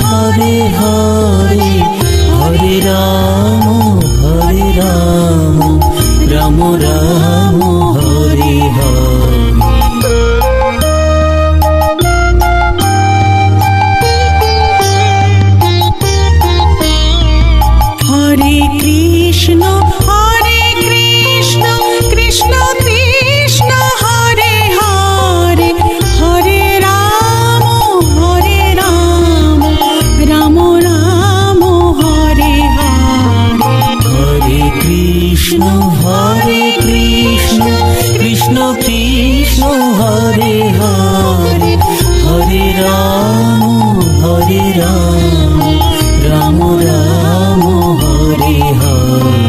Hare Hare Hare Ram Ram Ram Hare Hare. Hare Krishna Krishna Krishna Hare Hare Hare Ram Ram Ram Hare Hare. Hare Krishna Krishna Krishna Hare Hare Hare Ram Ram Ram Hare Hare.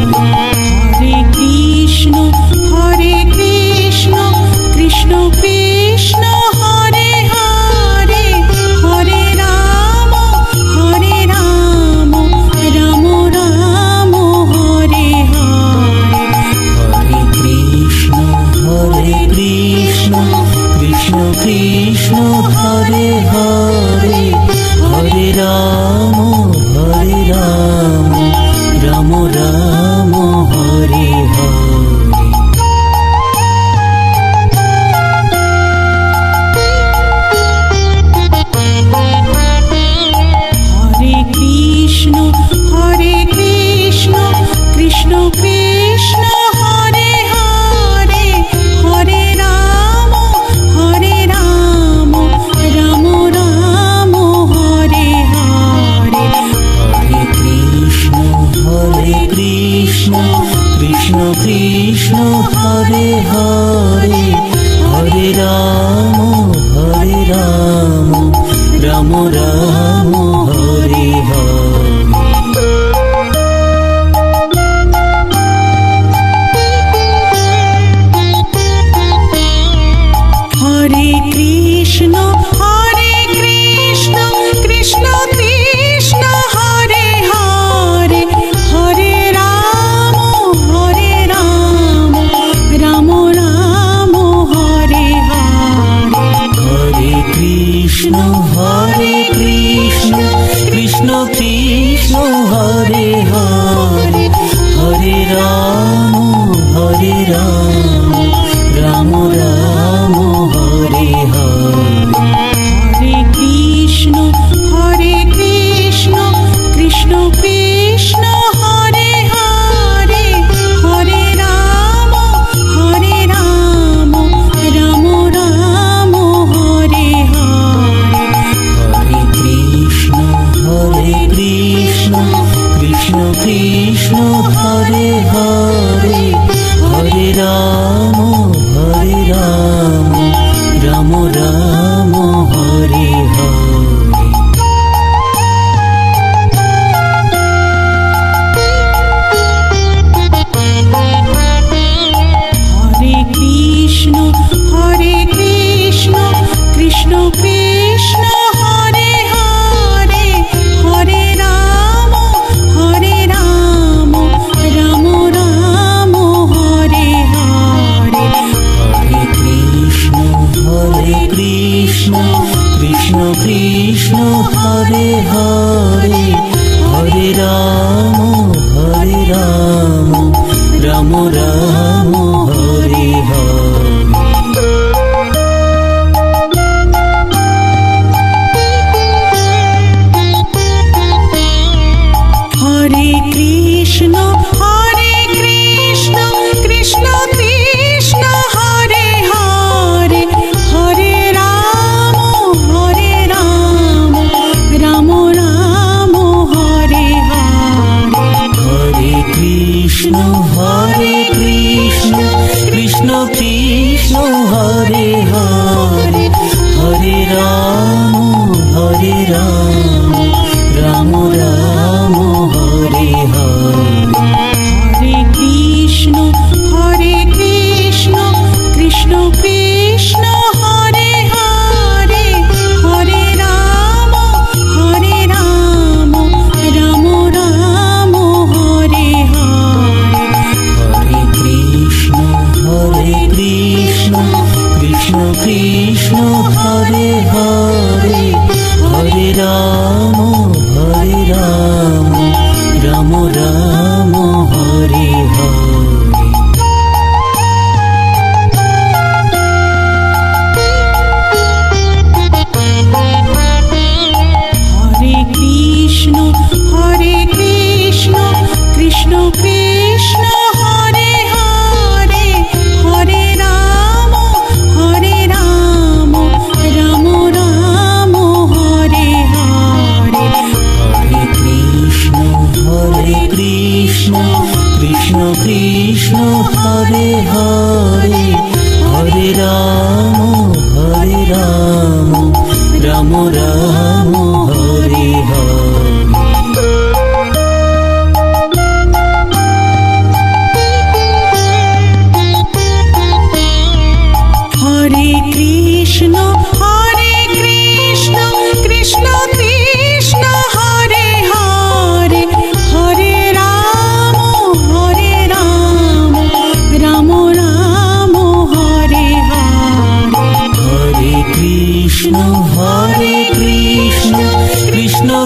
Hare Krishna Krishna Krishna Hare Hare Hare Ram Ram Ram Hare Hare. Hare Krishna Krishna Krishna Hare Hare Hare Ram Ram Ram Hare Hare. Hare Krishna Krishna Krishna Hare Hare Hare Ram Ram Ram Hare Hare. Hare Krishna Krishna Krishna Hare Hare Hare Ram Ram Ram Hare Hare. Hare Krishna Krishna Krishna Hare Hare Hare Ram Ram Ram Hare Hare. Hare Krishna Krishna Krishna Hare Hare Hare Ram Ram Ram Hare Hare. Hare Krishna Krishna Krishna Hare Hare Hare Ram Ram Ram Hare Hare. Hare Krishna Krishna Krishna Hare Hare Hare Ram Ram Ram Hare Hare. Hare Krishna Krishna Krishna Hare Hare Hare Ram Ram Ram Hare Hare. Hare Krishna Krishna Krishna Hare Hare Hare Ram Ram Ram Hare Hare. Hare Krishna Krishna Krishna Hare Hare Hare Ram Ram Ram Hare Hare. Hare Krishna Krishna Krishna Hare Hare Hare Ram Ram Ram Hare Hare. Hare Krishna Krishna Krishna Hare Hare Hare Ram Ram Ram Hare Hare. Hare Krishna Krishna Krishna Hare Hare Hare Ram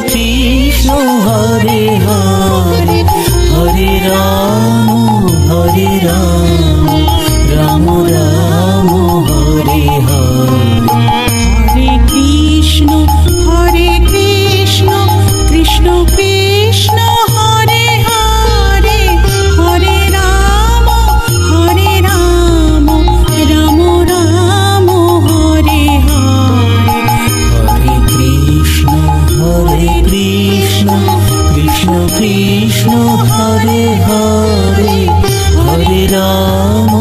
Krishna Hare Hare Hare Ram Ram Ram Hare Hare Hare Krishna Krishna Krishna Hare Hare Hare Ram Ram Ram Hare Hare Hare Krishna Krishna Krishna Hare Hare Hare Ram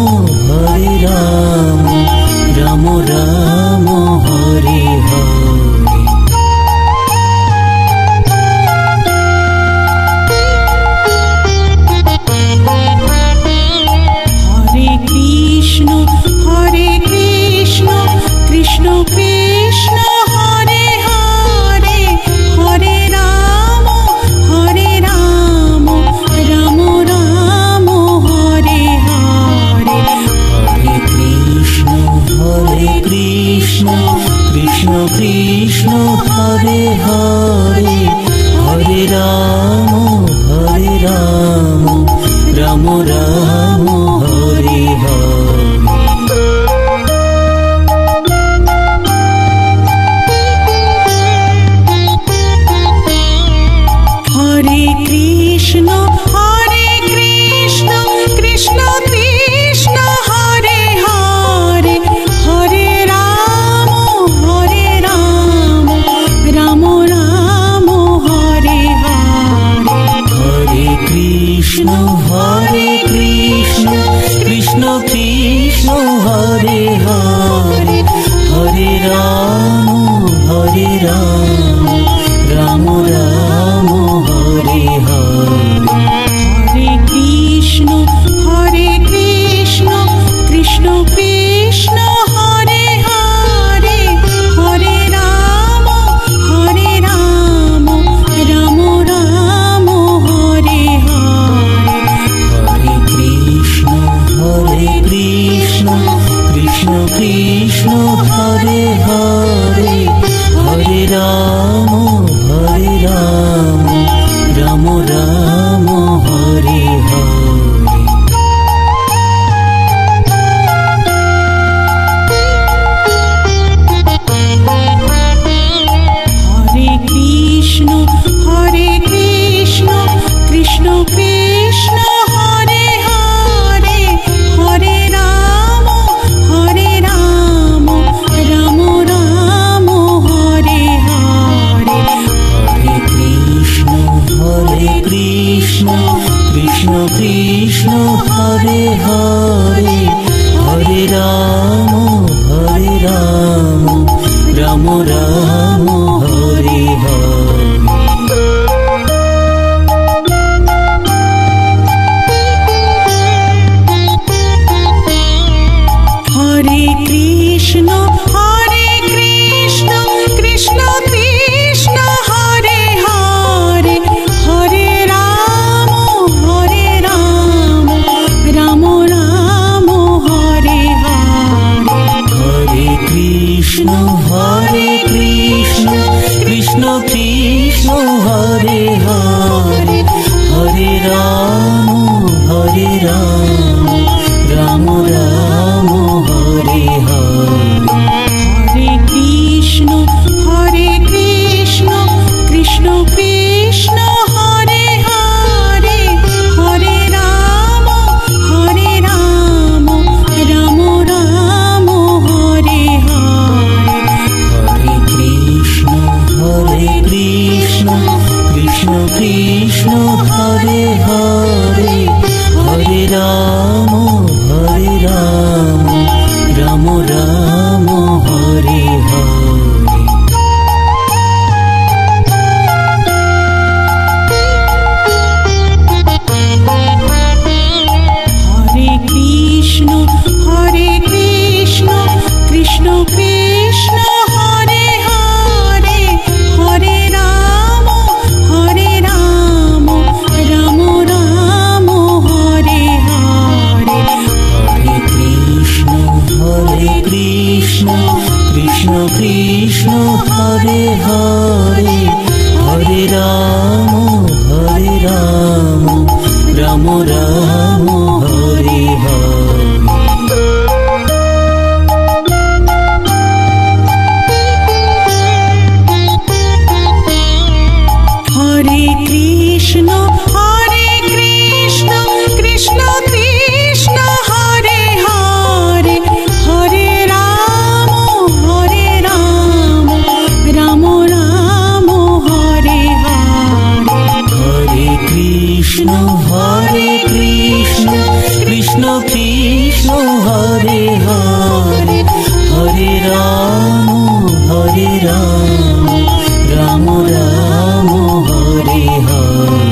Ram Ram Hare Hare Hare Krishna Krishna Krishna Hare Hare Hare Ram Ram Ram Hare Hare Hare Krishna Krishna Krishna Hare Hare Hare Ram Ram Ram Hare Hare Hare Krishna Krishna Krishna Hare Hare Hare Ram Ram Ram Hare Hare Hare Krishna Krishna Krishna Hare Hare Hare Ram Ram Ram Hare Hare Hare Krishna Krishna Krishna Hare Hare Hare Ram Ram Ram Hare Hare Hare Krishna Krishna Krishna Hare Hare Hare Ram Ram Ram Hare Hare Hare Krishna Krishna Krishna Hare Hare Hare Ram Ram Ram Hare Hare Hare Krishna Krishna Krishna Hare Hare Hare Ram Ram Ram Hare Hare Hare Krishna Krishna Krishna Hare Hare Hare Ram Ram Ram Hare Hare Hare Krishna Krishna Krishna Hare Hare Hare Ram Ram Ram Hare Hare Hare Krishna Krishna Krishna Hare Hare Hare Ram Ram Ram Hare Hare Hare Krishna Krishna Krishna Hare Hare Hare Ram Ram Ram Hare Hare Hare Krishna Krishna Krishna Hare Hare Hare Ram Ram Ram Hare Hare Hare Krishna Krishna Krishna Ram Hare Ram Ram Ram Hare Hare. Hare Krishna Krishna Krishna Hare Hare, Hare Ram Ram Ram Hare Hare. Hare Krishna Krishna Krishna Hare Hare, Hare Ram Ram Ram Hare Hare.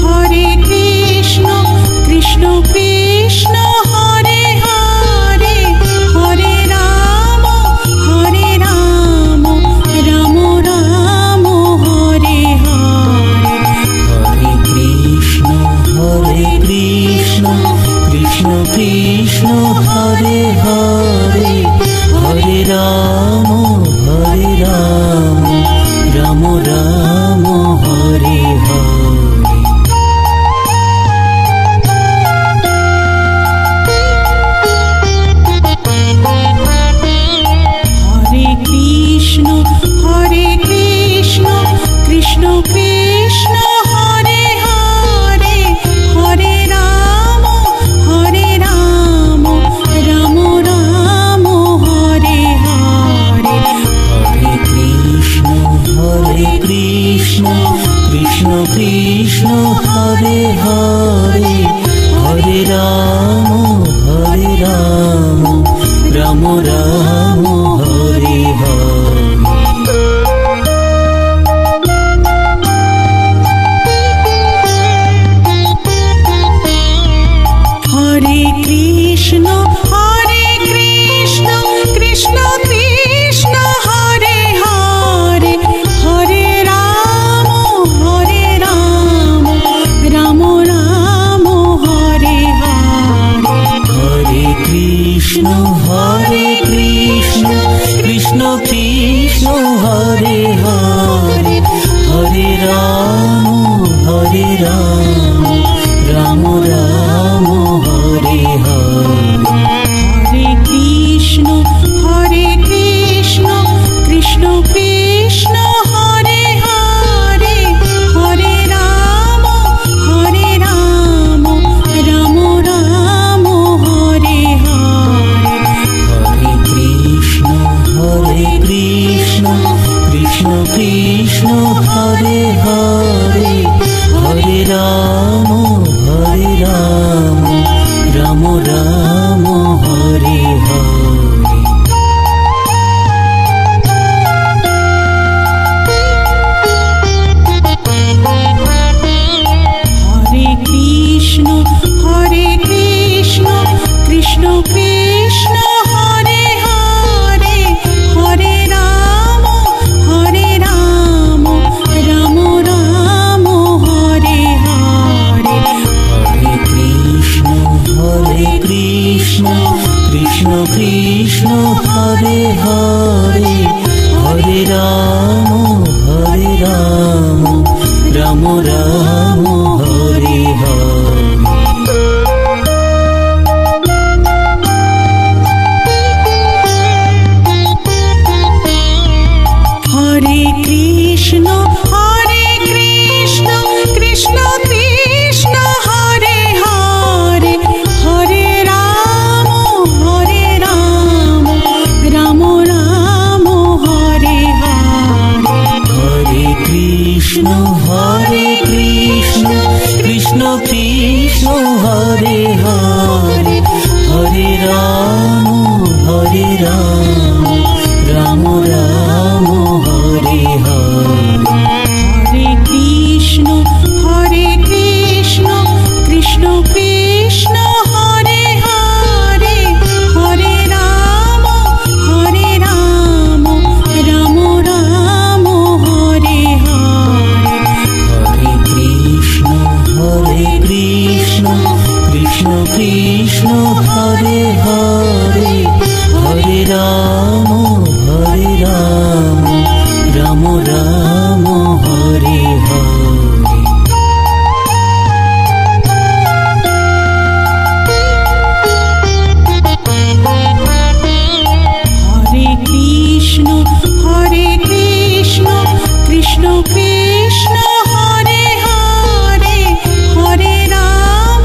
Hare Krishna Krishna Krishna Hare Hare, Hare Ram Ram Ram Hare Hare. Hare Krishna Krishna Krishna Hare Hare, Hare Ram Ram Ram Hare Hare. Hare Krishna Krishna Krishna Hare Hare, Hare Ram Ram Ram Hare Hare. Hare Krishna Krishna Krishna Hare Hare, Hare Ram Ram Ram Hare Hare. Hare Krishna Krishna Krishna Hare Hare, Hare Ram Ram Ram Hare Hare. Hare Krishna Krishna Krishna Hare Hare, Hare Ram Ram Ram Hare Hare. Hare Krishna Krishna Krishna Hare Hare, Hare Ram Ram Ram Hare Hare. Hare Krishna Krishna Krishna Hare Hare, Hare Ram Ram Ram Hare Hare. Hare Krishna Krishna Krishna Hare Hare, Hare Ram Ram Ram Hare Hare. Hare Krishna Krishna Krishna Hare Hare, Hare Ram Ram Ram Hare Hare. Hare Krishna Krishna Krishna Hare Hare, Hare Ram Ram Ram Hare Hare. Hare Krishna Krishna Krishna Hare Hare, Hare Ram Ram Ram Hare Hare. Krishna Hare Hare Hare Ram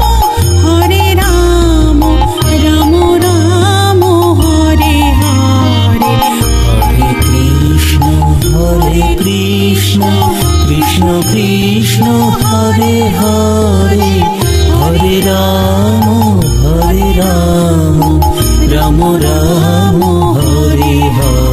Ram Ram Hare Hare Hare Krishna Krishna Krishna Hare Hare Hare Ram Ram Ram Hare Hare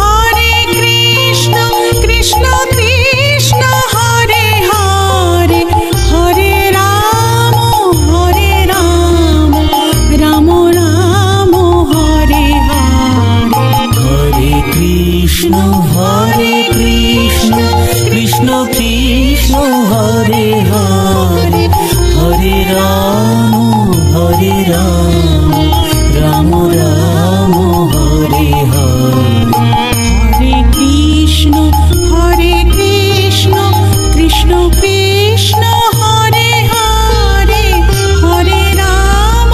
Hare Krishna Krishna Krishna Hare Hare Hare Ram Ram Ram Hare Hare Hare Krishna Krishna Krishna Hare Hare Hare Ram Ram Ram Hare Hare Hare Krishna Krishna Krishna Hare Hare Hare Ram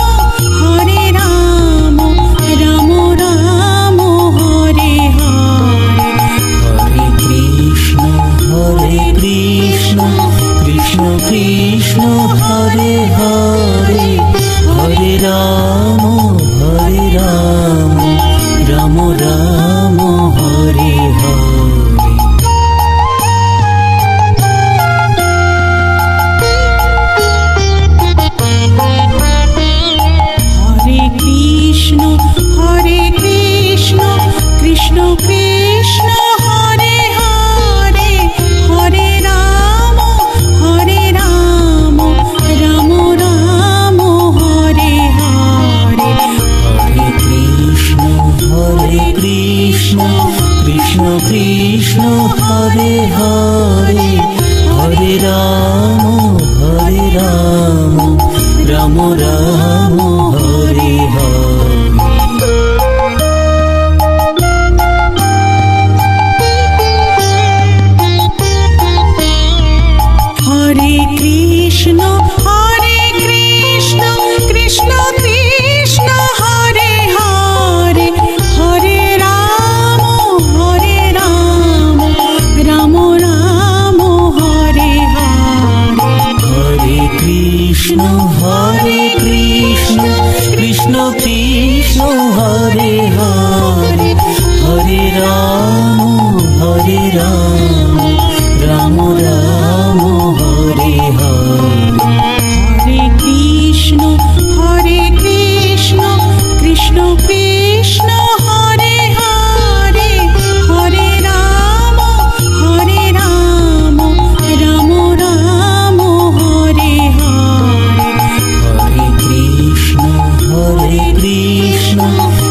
Ram Ram Hare Hare Hare Krishna Krishna Krishna Hare Hare Hare Ram Ram Ram Hare Hare Hare Krishna Krishna Krishna Hare Hare Hare Ram Ram Ram Hare Hare Hare Krishna Krishna Krishna Hare Hare Hare Ram Ram Ram Hare Hare Hare Krishna Krishna Krishna Hare Hare Hare Ram Ram Ram Hare Hare Hare Krishna Krishna Krishna Hare Hare Hare Ram Ram Ram Hare Hare Hare Krishna Krishna Krishna Hare Hare Hare Ram Ram Ram Hare Hare Hare Krishna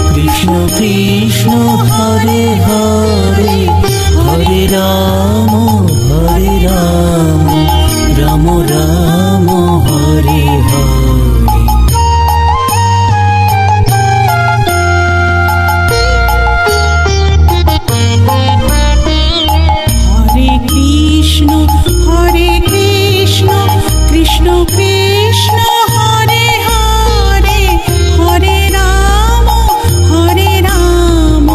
Krishna Krishna Hare Hare Hare Ram Ram Ram Hare Hare Hare Krishna Krishna Krishna Hare Hare Hare Ram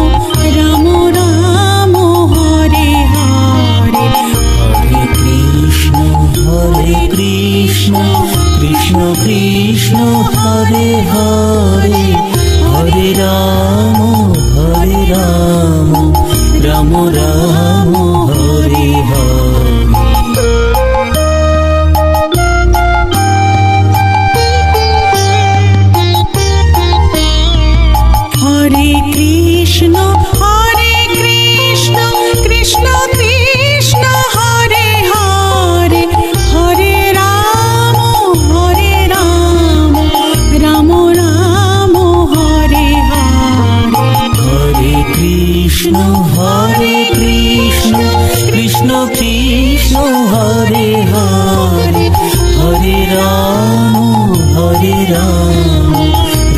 Ram Ram Hare Hare Hare Krishna Krishna Krishna Hare Hare Hare Ram Ram Ram Hare Hare Hare Krishna Krishna Krishna Hare Hare Hare Ram Ram Ram Hare Hare Hare Krishna Krishna Krishna Hare Hare Hare Ram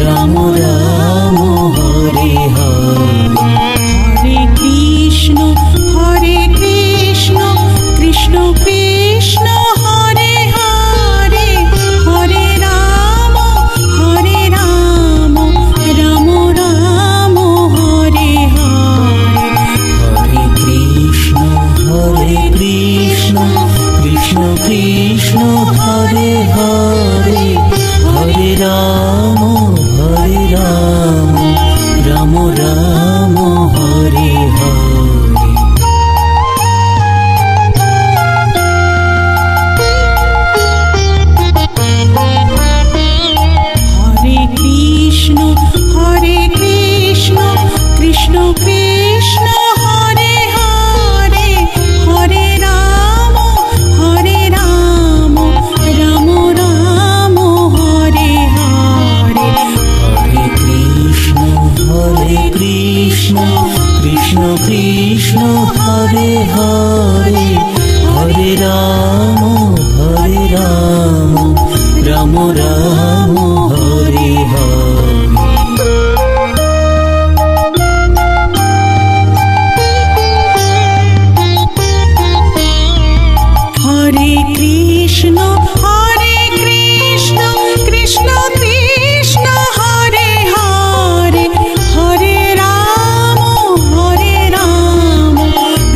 Ram Ram Hare Hare Hare Krishna Krishna Krishna Hare Hare Hare Ram Ram Hare Hare. Hare Krishna Krishna Krishna Hare Hare, Hare Ram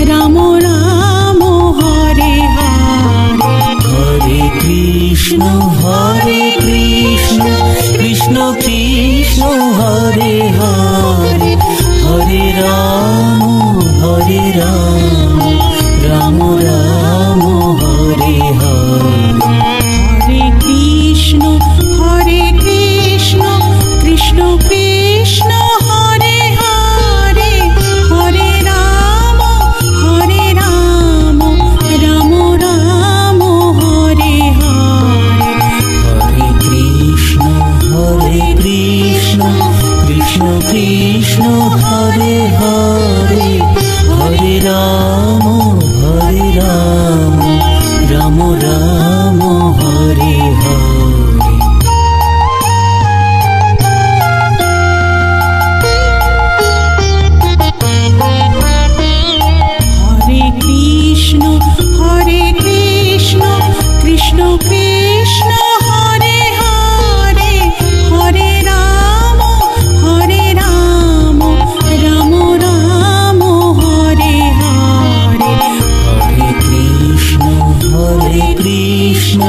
Ram Ram Hare Hare. Hare Krishna Krishna Krishna Hare Hare, Hare Ram Ram Ram Hare Hare. Hare Krishna Krishna Krishna Hare Hare, Hare Ram Ram Ram Hare Hare. Hare Krishna Krishna Krishna Hare Hare, Hare Ram Ram Ram Hare Hare. Hare Krishna Krishna Krishna Hare Hare, Hare Ram Ram Ram Hare Hare. Hare Krishna Krishna Krishna Hare Hare, Hare Ram Ram Ram Hare Hare. Hare Krishna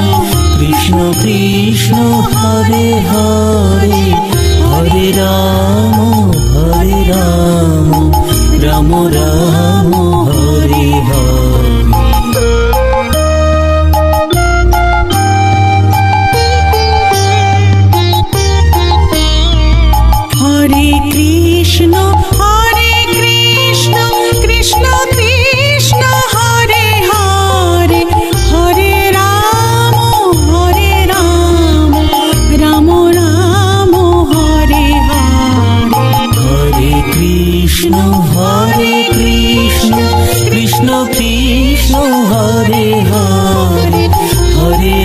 Krishna Krishna Hare Hare, Hare Ram Ram Ram Hare Hare. Hare Krishna Krishna Krishna Hare Hare, Hare Ram Ram Ram Hare Hare. Hare Krishna Krishna Krishna Hare Hare, Hare Ram Ram Ram Hare Hare. Hare Krishna Krishna Krishna Hare Hare, Hare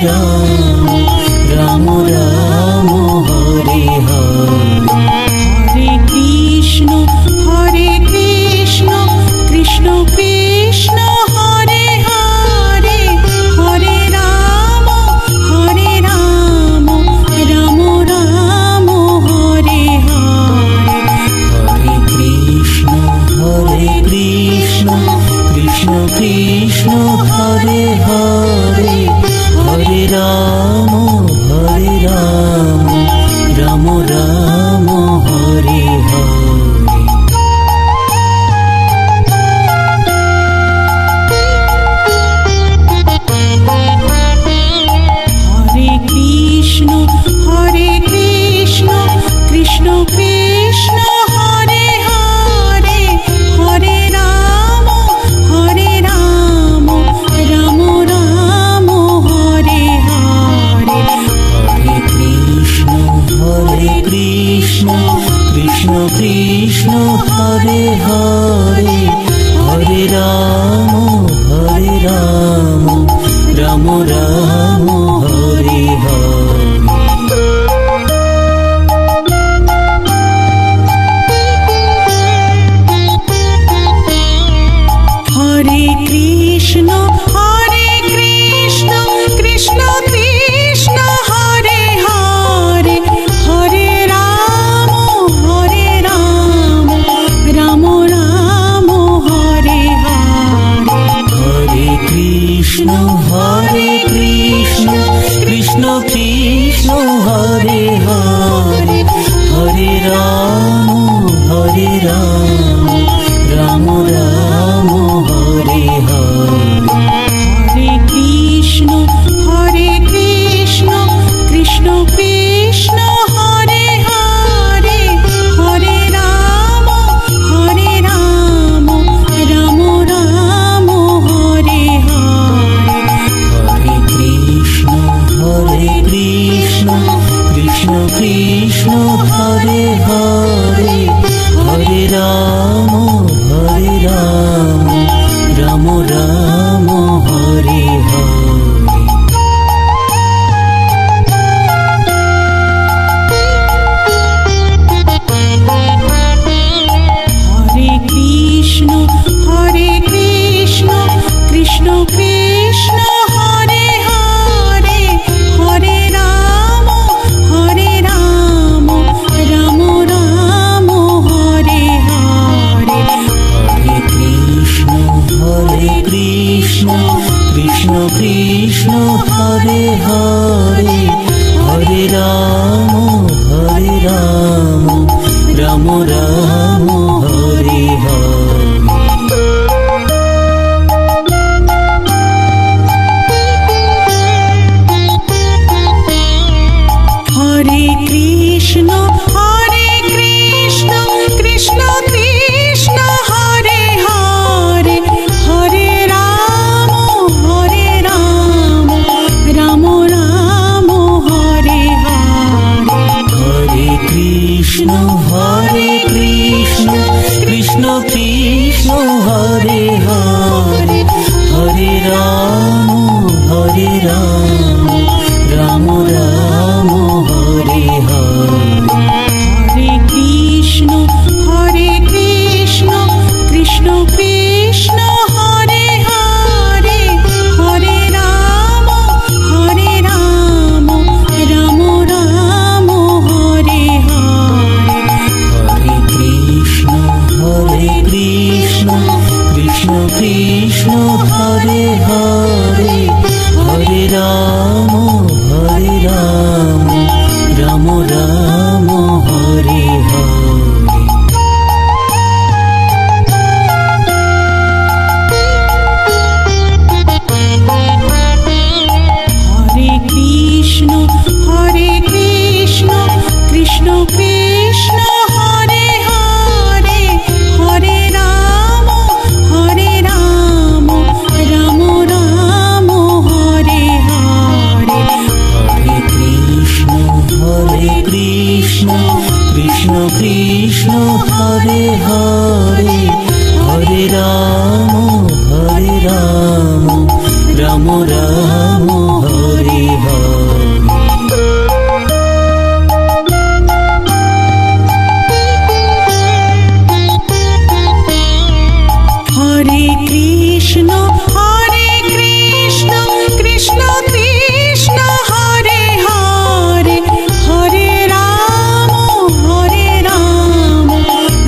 Ram Ram Ram Hare Hare. Hare Krishna Krishna Krishna Krishna Hare Hare, Hare Ram Ram Ram Hare Hare. Hare Krishna Krishna Krishna Krishna Hare Hare, Hare Ram Ram Ram Hare Hare. Hare Krishna Krishna Krishna Krishna Hare Hare, Hare Ram Ram Ram Ram Hare Hare. Hare Krishna Krishna Krishna Krishna Krishna Hare Hare, Hare Ram Hare Krishna Krishna Krishna Hare Hare, Hare Ram Ram Ram Hare Hare. Hare Krishna Krishna Krishna Hare Hare, Hare Ram Ram Ram Hare Hare. Hare Krishna Krishna Krishna Hare Hare, Hare Ram Ram Ram Hare Hare. Hare Krishna Krishna Krishna Hare Hare, Hare Ram Ram Ram Hare Hare. Hare Krishna Krishna Krishna Hare Hare, Hare Ram Ram Ram Hare Hare. Hare Krishna Krishna Krishna Hare Hare, Hare Ram Ram Ram Hare Hare. Krishna Hare Hare Hare Ram Ram Ram Hare Hare. Hare Krishna Krishna Krishna Hare Hare Hare Ram Ram Ram Hare Hare. Hare Krishna Krishna Krishna Hare Hare Hare Ram Ram Ram Hare Hare. Hare Krishna Krishna Krishna Hare Hare Hare Ram Ram Ram Hare Hare. Hare Krishna Krishna Krishna Hare Hare Hare Ram Ram Ram Hare Hare. Hare Krishna Krishna Krishna Hare Hare Hare Ram Ram Ram Hare Hare. Hare Krishna Krishna Krishna Hare Hare Hare Ram Ram Ram Hare Hare. Hare Krishna Krishna Krishna Hare Hare Hare Ram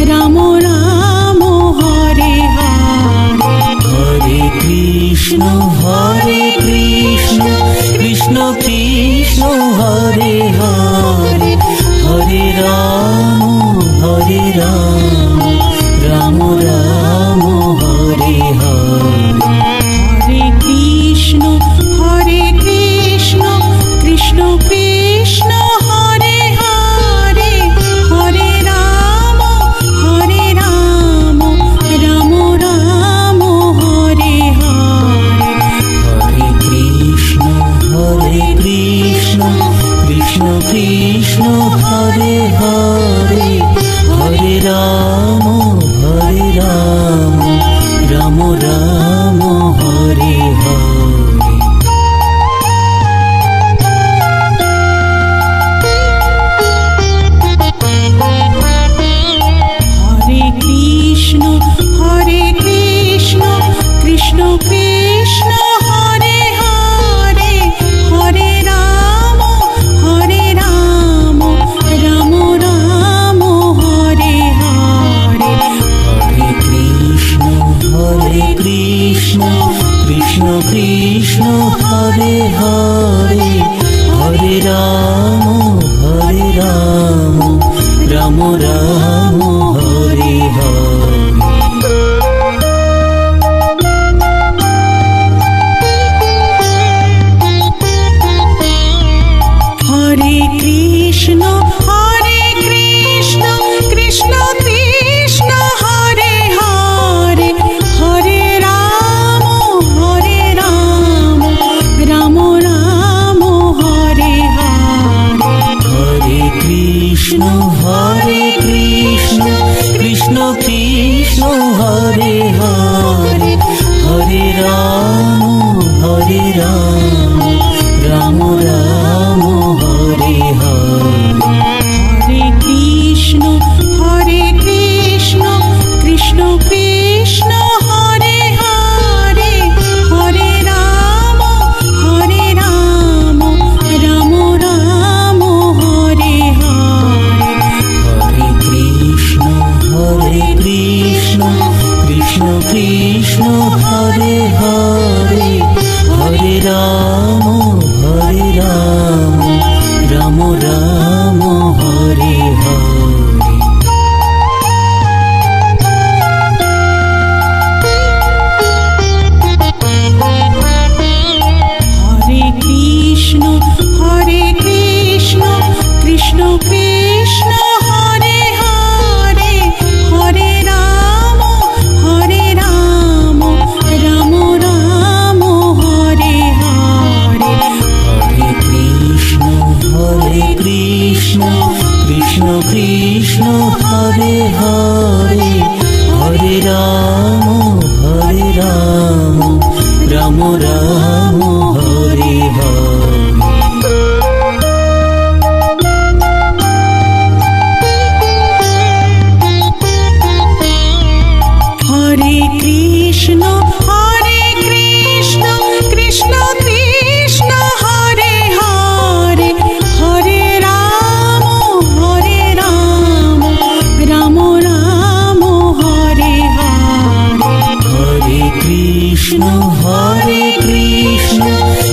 Ram Ram Hare Hare. Hare Krishna Krishna Krishna Hare Hare Hare Ram Ram Ram Hare Hare. Hare Krishna Krishna Krishna Hare Hare Hare Ram Ram Ram Hare Hare. Hare Krishna Krishna Krishna Hare Hare Hare Ram Ram Ram Hare Hare. Hare Krishna Krishna Krishna Hare Hare Hare Ram Ram Ram Hare Hare. Hare Krishna Krishna Krishna Hare Hare Hare Ram Ram Ram Hare Hare. Hare Krishna Krishna Krishna Hare Hare Hare Ram Ram Ram Hare Hare. Hare Krishna Ram Hare Ram Ram Ram Hare Hare. Hare Krishna Krishna Krishna Hare Hare Hare Ram Ram Ram Hare Hare. Hare Krishna Krishna Krishna Hare Hare Hare Ram Ram Ram Hare Hare. Hare Krishna Krishna Krishna Hare Hare Hare Ram Ram Ram Hare Hare. Hare Krishna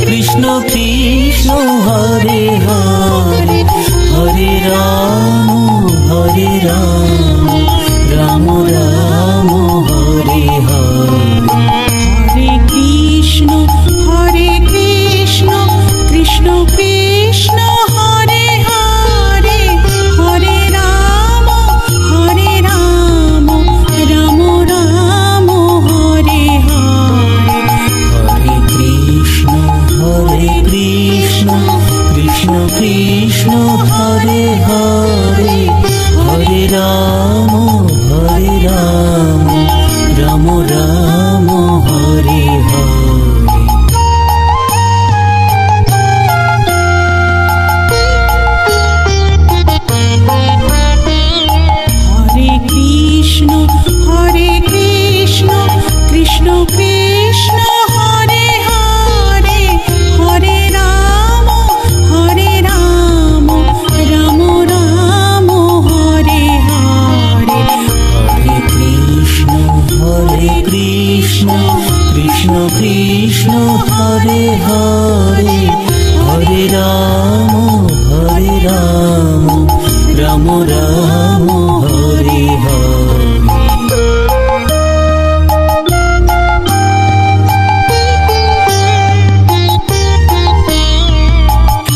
Krishna Krishna Hare Hare Hare Ram Ram Ram Hare Hare. Hare Krishna Krishna Krishna Hare Hare Hare Ram Ram Ram Hare Hare. Hare Krishna Krishna Krishna Hare Hare Hare Ram Ram Ram Hare Hare. Hare Krishna Krishna Krishna Hare Hare Hare Ram Ram Ram Hare Hare. Hare Krishna Krishna Krishna Hare Hare Hare Ram Ram Ram Hare Hare.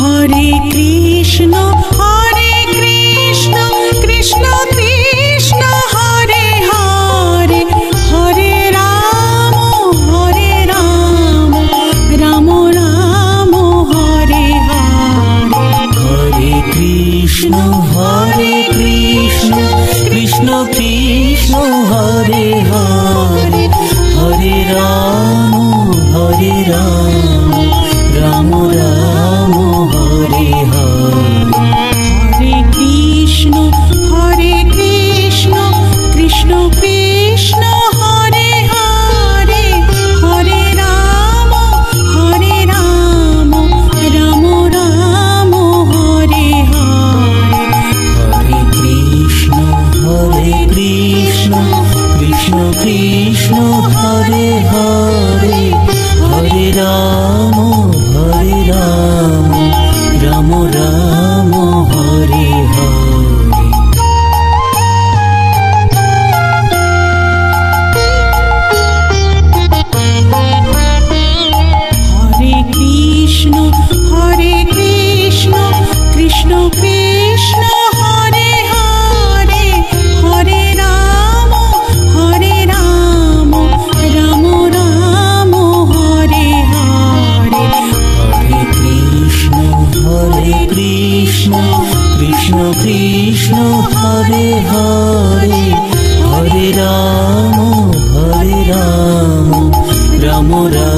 Hare Krishna Krishna Krishna Hare Hare Hare Ram Ram Ram Hare Hare. Hare Krishna Krishna Krishna Hare Hare Hare Ram Ram Ram Hare Hare. Hare Krishna Krishna Krishna Hare Hare Hare Ram Ram Ram Hare Hare. Hare Krishna Krishna Krishna Hare Hare Hare Ram Ram Ram Hare Hare. Hare Krishna Krishna Krishna Hare Hare Hare Ram Ram Ram Hare Hare. Hare Krishna Krishna Krishna Hare Hare Hare Ram Ram Ram